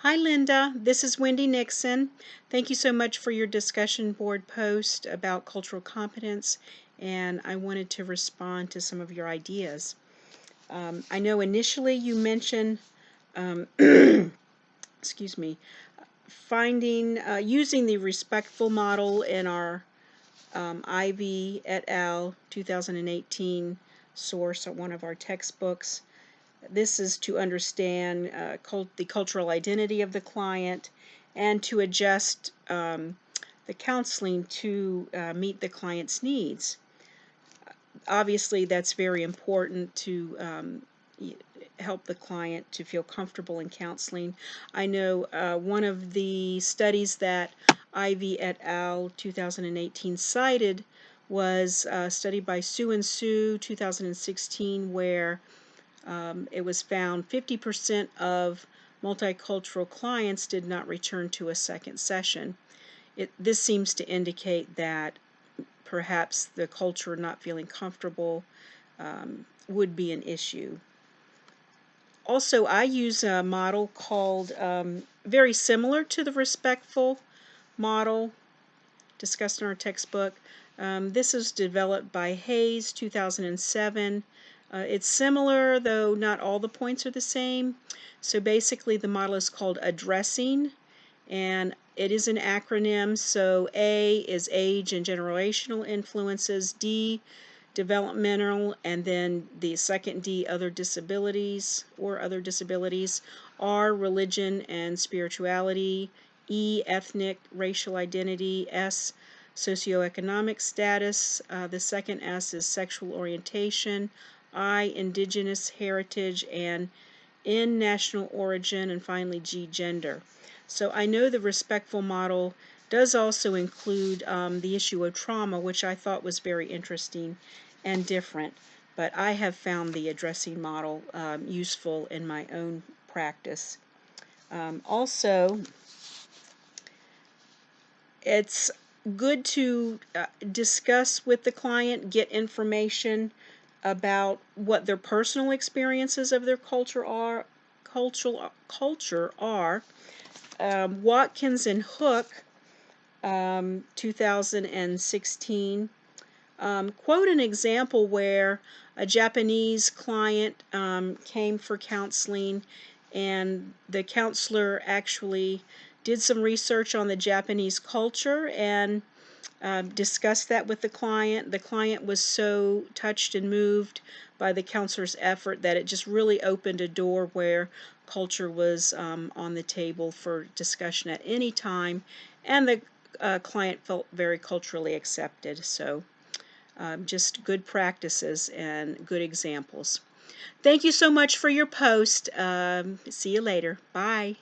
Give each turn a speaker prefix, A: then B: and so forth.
A: Hi Linda, this is Wendy Nixon. Thank you so much for your discussion board post about cultural competence, and I wanted to respond to some of your ideas. I know initially you mentioned excuse me, using the respectful model in our Ivy et al. 2018 source or one of our textbooks. This is to understand the cultural identity of the client and to adjust the counseling to meet the client's needs. Obviously, that's very important to help the client to feel comfortable in counseling. I know one of the studies that Ivy et al. 2018 cited was a study by Sue and Sue 2016 where it was found 50% of multicultural clients did not return to a second session. This seems to indicate that perhaps the culture not feeling comfortable would be an issue. Also, I use a model called, very similar to the respectful model discussed in our textbook. This is developed by Hayes, 2007. It's similar, though not all the points are the same. So basically the model is called addressing, and it is an acronym. So A is age and generational influences, D developmental, and then the second D other disabilities or other disabilities, R religion and spirituality, E ethnic racial identity, S socioeconomic status, the second S is sexual orientation, I indigenous heritage, and N national origin, and finally G gender. So I know the respectful model does also include the issue of trauma, which I thought was very interesting and different, but I have found the addressing model useful in my own practice. Also, it's good to discuss with the client, get information about what their personal experiences of their culture are. Watkins and Hook, 2016, quote an example where a Japanese client came for counseling, and the counselor actually did some research on the Japanese culture and discussed that with the client. The client was so touched and moved by the counselor's effort that it just really opened a door where culture was on the table for discussion at any time, and the client felt very culturally accepted. So just good practices and good examples. Thank you so much for your post. See you later. Bye.